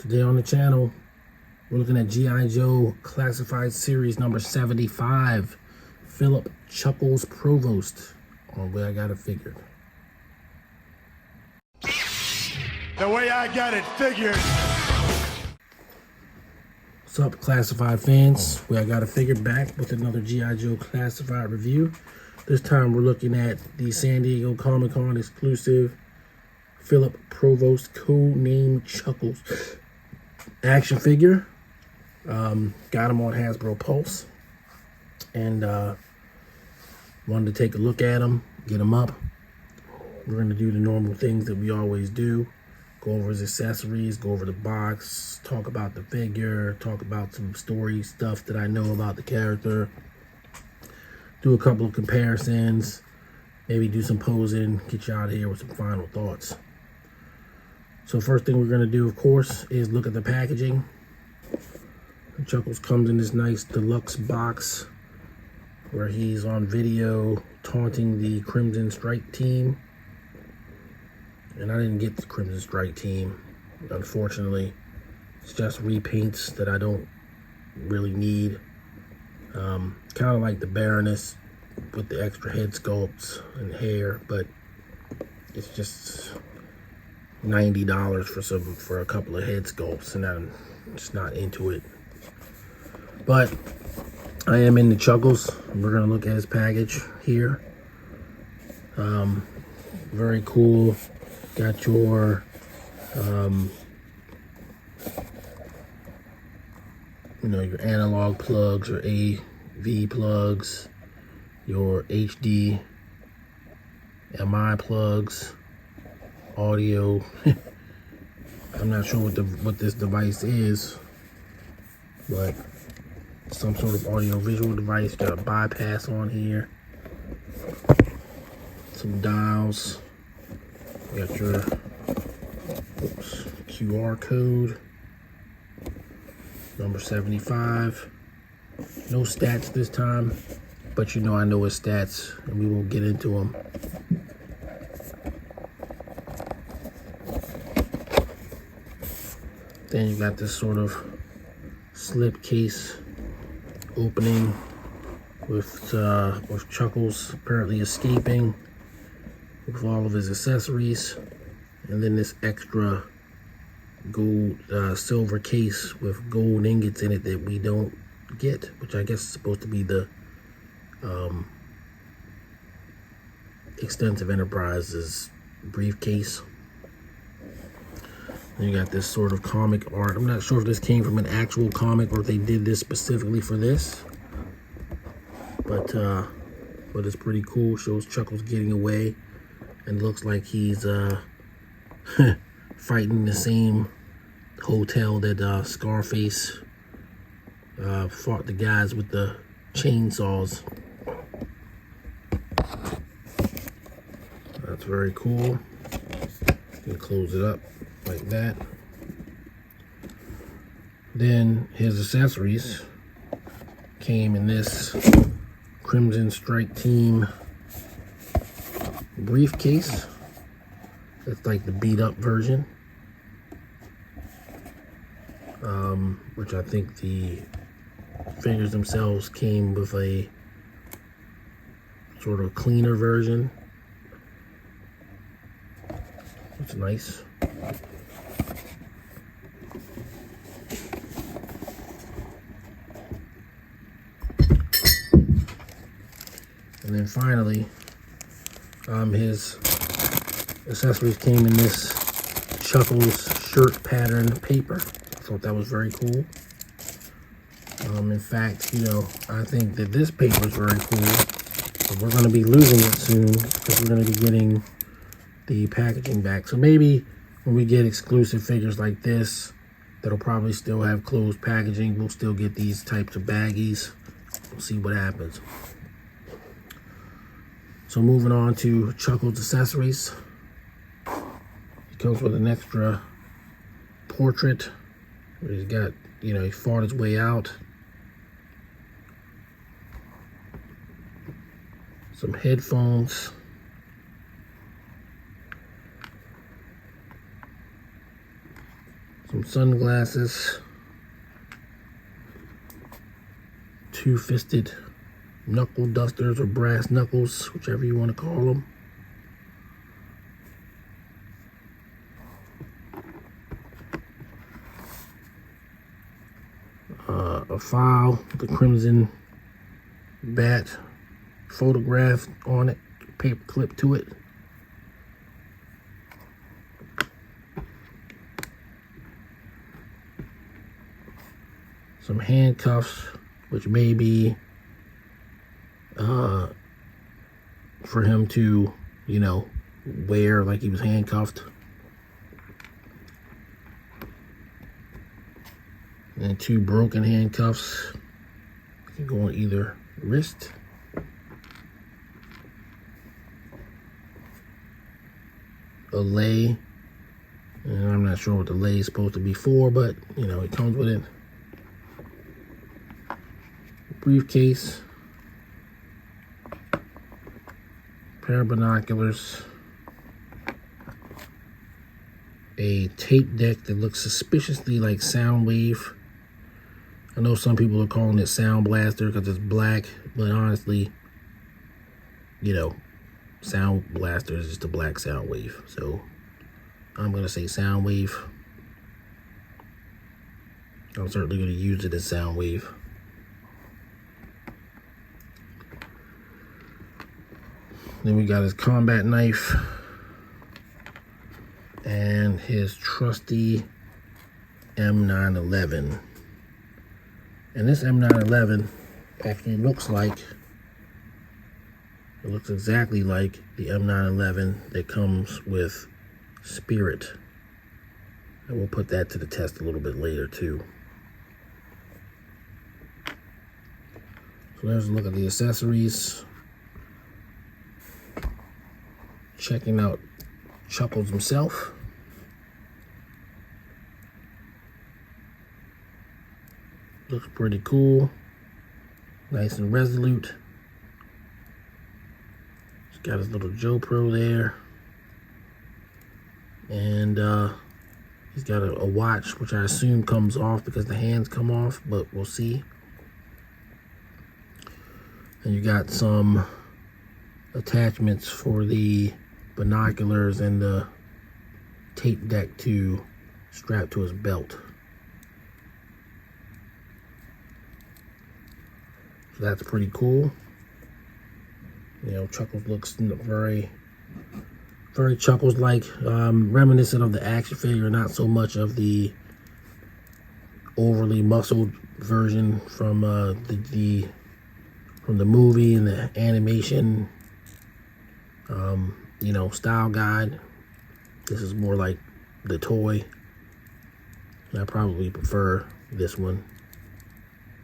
Today on the channel, we're looking at G.I.Joe Classified Series number 75, Philip Chuckles Provost, on Way I Got It Figured. The way I got it figured. What's up, Classified fans? Way I Got It Figured, back with another G.I.Joe Classified review. This time we're looking at the San Diego Comic-Con exclusive Philip Provost, codename Chuckles, action figure. Got him on Hasbro Pulse, and wanted to take a look at him, get him up. We're going to do the normal things that we always do. Go over his accessories, go over the box, talk about the figure, talk about some story stuff that I know about the character, do a couple of comparisons, maybe do some posing, get you out of here with some final thoughts. So first thing we're going to do, of course, is look at the packaging. Chuckles comes in this nice deluxe box where he's on video taunting the Crimson Strike team. And I didn't get the Crimson Strike team, unfortunately. It's just repaints that I don't really need. Kind of like the Baroness with the extra head sculpts and hair, but it's just $90 for a couple of head sculpts, and I'm just not into it. But I am into Chuckles. We're gonna look at his package here. Very cool. Got your your analog plugs or AV plugs, your HDMI plugs, audio. I'm not sure what this device is, but some sort of audio visual device. Got a bypass on here, some dials. Got your QR code, number 75. No stats this time, but I know his stats, and we won't get into them. Then you got this sort of slip case opening with Chuckles apparently escaping with all of his accessories, and then this extra gold silver case with gold ingots in it that we don't get, which I guess is supposed to be the Extensive Enterprises briefcase. And you got this sort of comic art. I'm not sure if this came from an actual comic or if they did this specifically for this, but it's pretty cool. Shows Chuckles getting away, and looks like he's fighting the same hotel that Scarface fought the guys with the chainsaws. That's very cool. You can close it up like that. Then his accessories came in this Crimson Strike team briefcase. It's like the beat up version, which I think the figures themselves came with a sort of cleaner version. It's nice. And then finally, his accessories came in this Chuckles shirt pattern paper. I thought that was very cool. In fact, I think that this paper is very cool. But we're going to be losing it soon because we're going to be getting the packaging back. So maybe when we get exclusive figures like this, that'll probably still have closed packaging, we'll still get these types of baggies. We'll see what happens. So moving on to Chuckles accessories. It comes with an extra portrait where he's got, he fought his way out. Some headphones. Some sunglasses. Two-fisted knuckle dusters or brass knuckles, whichever you want to call them. A file with the crimson bat photograph on it, paper clip to it. Some handcuffs, which may be for him to, you know, wear like he was handcuffed. And two broken handcuffs. Can go on either wrist. A lei. And I'm not sure what the lei is supposed to be for, but, you know, it comes with it. Briefcase. Pair of binoculars. A tape deck that looks suspiciously like Soundwave. I know some people are calling it Sound Blaster because it's black, but honestly, you know, Sound Blaster is just a black Soundwave. So I'm going to say Soundwave. I'm certainly going to use it as Soundwave. Then we got his combat knife and his trusty M911. And this M911 actually looks exactly like the M911 that comes with Spirit. And we'll put that to the test a little bit later too. So there's a look at the accessories. Checking out Chuckles himself. Looks pretty cool. Nice and resolute. He's got his little Joe Pro there. And he's got a watch, which I assume comes off because the hands come off, but we'll see. And you got some attachments for the binoculars and the tape deck to strap to his belt. So that's pretty cool. You know, Chuckles looks very, very Chuckles-like, reminiscent of the action figure, not so much of the overly muscled version from the movie and the animation, you know, style guide. This is more like the toy. And I probably prefer this one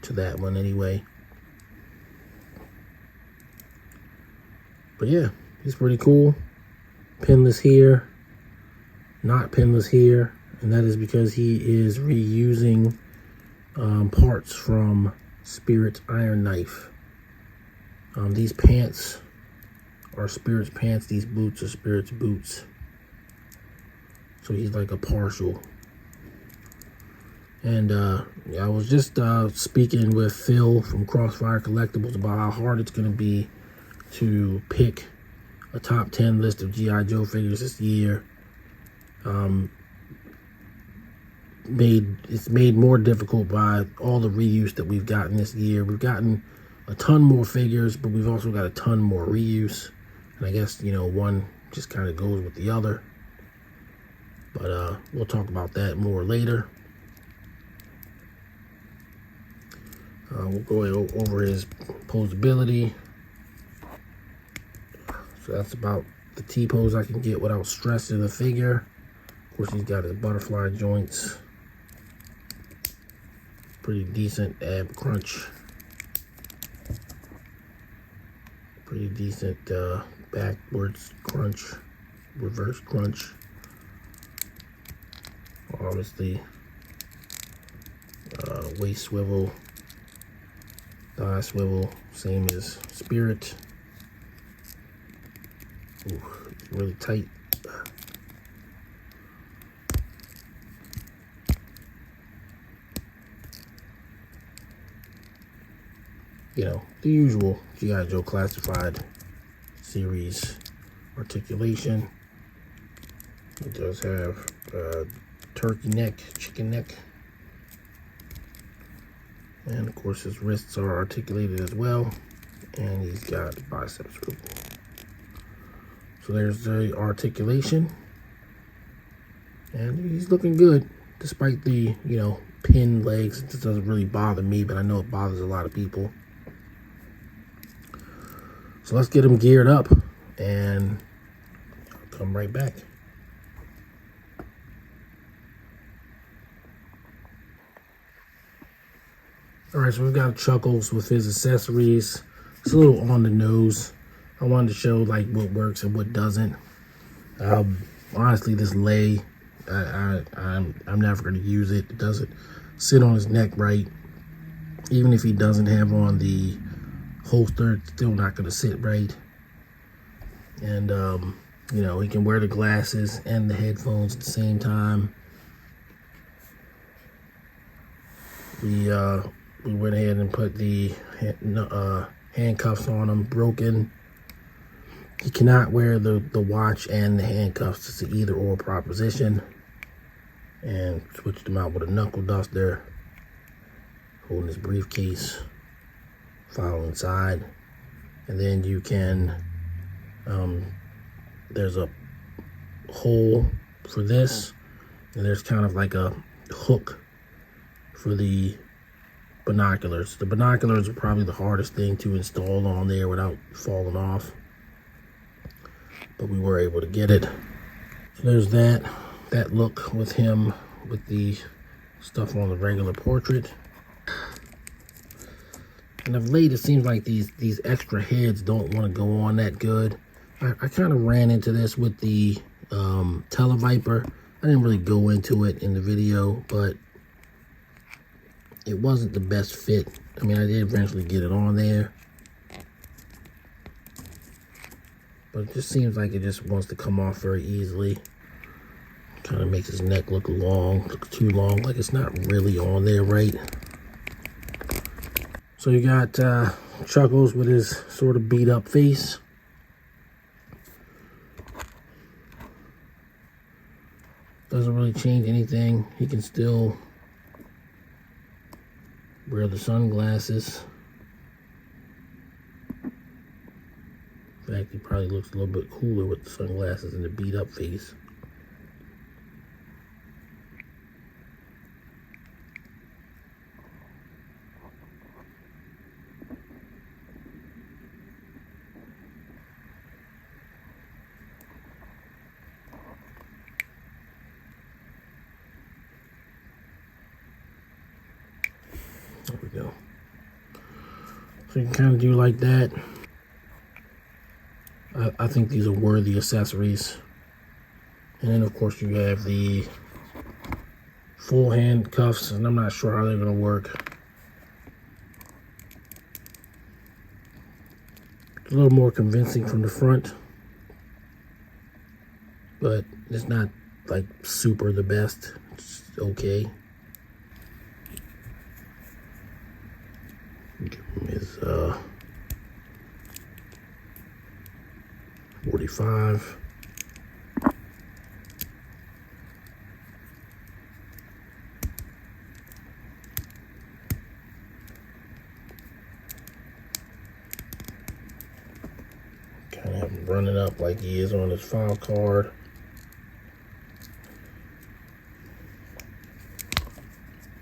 to that one anyway. But yeah, he's pretty cool. Pinless here, not pinless here, and that is because he is reusing parts from Spirit's Iron Knife. These pants are Spirit's pants. These boots are Spirit's boots. So he's like a partial. And yeah, I was just speaking with Phil from Crossfire Collectibles about how hard it's going to be to pick a top 10 list of G.I. Joe figures this year. It's made more difficult by all the reuse that we've gotten this year. We've gotten a ton more figures, but we've also got a ton more reuse. And I guess, you know, one just kind of goes with the other. But we'll talk about that more later. We'll go over his posability. So that's about the T-pose I can get without stressing the figure. Of course, he's got his butterfly joints. Pretty decent ab crunch. Pretty decent backwards crunch, reverse crunch. Obviously, waist swivel, thigh swivel, same as Spirit. Ooh, really tight. you know, the usual G.I. Joe Classified Series articulation. It does have turkey neck, chicken neck. And of course his wrists are articulated as well. And he's got bicep swivel. So there's the articulation. And he's looking good, despite the, you know, pinned legs. It just doesn't really bother me, but I know it bothers a lot of people. So let's get him geared up, and I'll come right back. All right, so we've got Chuckles with his accessories. It's a little on the nose. I wanted to show like what works and what doesn't. Honestly, this lay, I'm never going to use it. It doesn't sit on his neck right. Even if he doesn't have on the holster, it's still not going to sit right. And you know, he can wear the glasses and the headphones at the same time. We went ahead and put the handcuffs on him, broken. He cannot wear the watch and the handcuffs. It's an either or proposition. And switched them out with a knuckle duster, holding his briefcase, file inside. And then you can, there's a hole for this, and there's kind of like a hook for the binoculars. The binoculars are probably the hardest thing to install on there without falling off, but we were able to get it. So there's that look with him with the stuff on the regular portrait. And of late, it seems like these extra heads don't want to go on that good. I kind of ran into this with the Televiper. I didn't really go into it in the video, but it wasn't the best fit. I mean, I did eventually get it on there, but it just seems like it just wants to come off very easily. Kind of makes his neck look long, look too long, like it's not really on there right. So you got Chuckles with his sort of beat up face. Doesn't really change anything. He can still wear the sunglasses. In fact, he probably looks a little bit cooler with the sunglasses and the beat up face. There we go. So you can kind of do like that. I think these are worthy accessories. And then of course you have the full handcuffs, and I'm not sure how they're going to work. It's a little more convincing from the front, but it's not like super the best. It's okay. Give him his 45. Kind of have him running up like he is on his file card.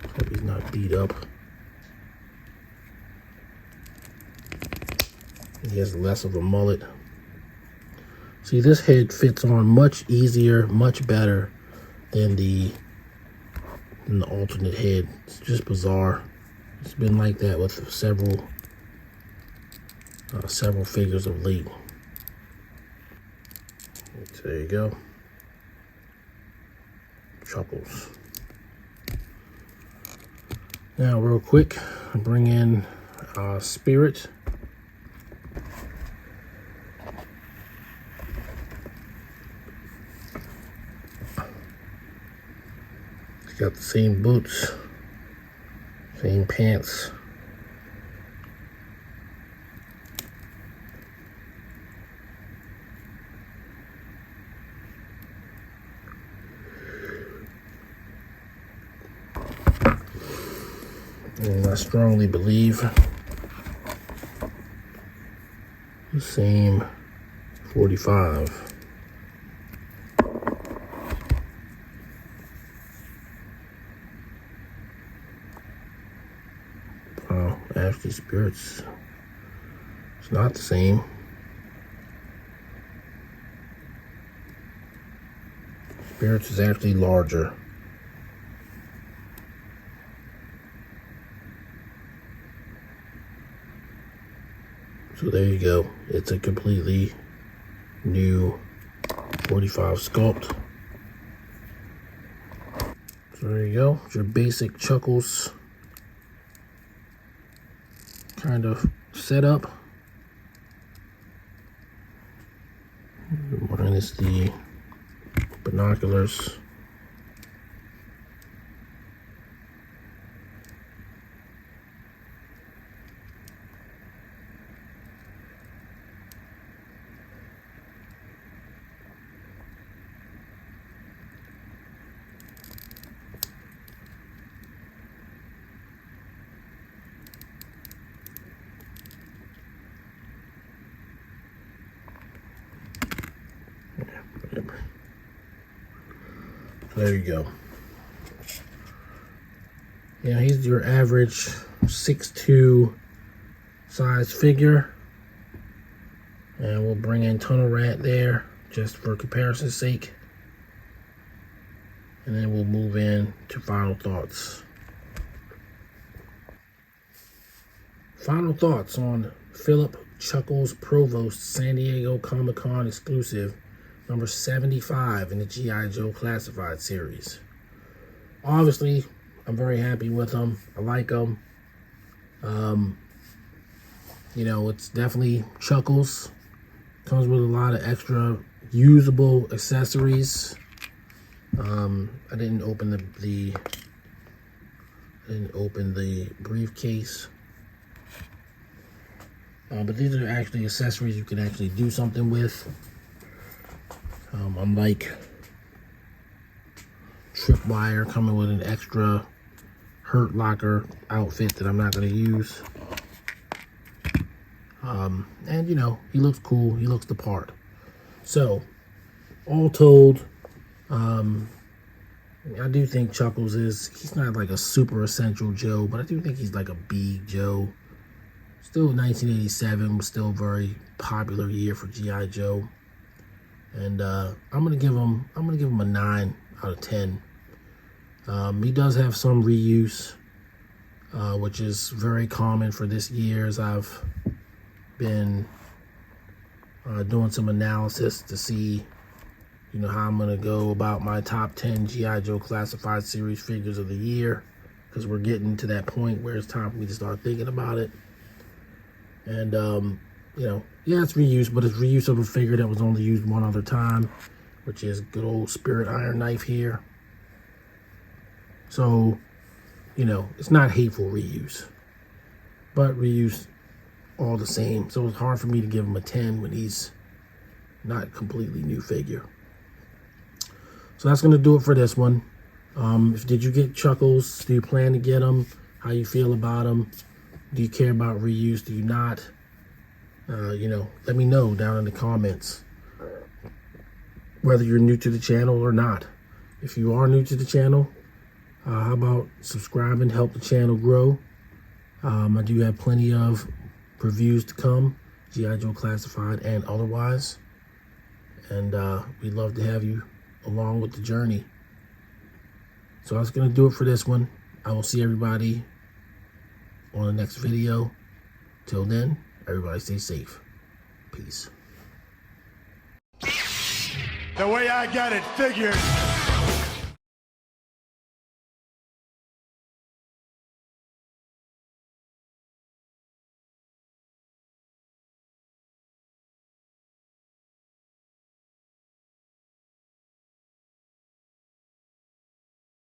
Hope he's not beat up. He has less of a mullet. See, this head fits on much easier, much better than the alternate head. It's just bizarre. It's been like that with several figures of late. There you go. Chuckles. Now, real quick, bring in Spirit. He's got the same boots, same pants, And I strongly believe the same 45. Wow, actually Spirits, it's not the same. Spirits is actually larger. So there you go. It's a completely new 45 sculpt. So there you go. It's your basic Chuckles kind of setup. Minus the binoculars. There you go. Yeah, he's your average 6'2" size figure. And we'll bring in Tunnel Rat there just for comparison's sake. And then we'll move in to final thoughts. Final thoughts on Philip Chuckles Provost San Diego Comic-Con exclusive number 75 in the G.I.Joe Classified Series. Obviously, I'm very happy with them. I like them. You know, it's definitely Chuckles. Comes with a lot of extra usable accessories. I didn't open the briefcase. But these are actually accessories you can actually do something with. Unlike Tripwire coming with an extra Hurt Locker outfit that I'm not going to use. And you know, he looks cool, he looks the part. So, all told, I do think Chuckles he's not like a super essential Joe, but I do think he's like a B Joe. Still 1987 was still a very popular year for G.I. Joe. And I'm gonna give him a 9 out of 10. He does have some reuse, which is very common for this year, as I've been doing some analysis to see, you know, how I'm gonna go about my top 10 G.I. Joe Classified Series figures of the year, because we're getting to that point where it's time for me to start thinking about it. And you know, yeah, it's reuse, but it's reuse of a figure that was only used one other time, which is good old Spirit Iron Knife here. So, you know, it's not hateful reuse, but reuse all the same. So it's hard for me to give him a 10 when he's not a completely new figure. So that's going to do it for this one. Did you get Chuckles? Do you plan to get them? How you feel about them? Do you care about reuse? Do you not? You know, let me know down in the comments whether you're new to the channel or not. If you are new to the channel, how about subscribing, help the channel grow? I do have plenty of reviews to come, G.I. Joe Classified and otherwise. And we'd love to have you along with the journey. So that's going to do it for this one. I will see everybody on the next video. Till then, everybody stay safe. Peace. The way I got it figured.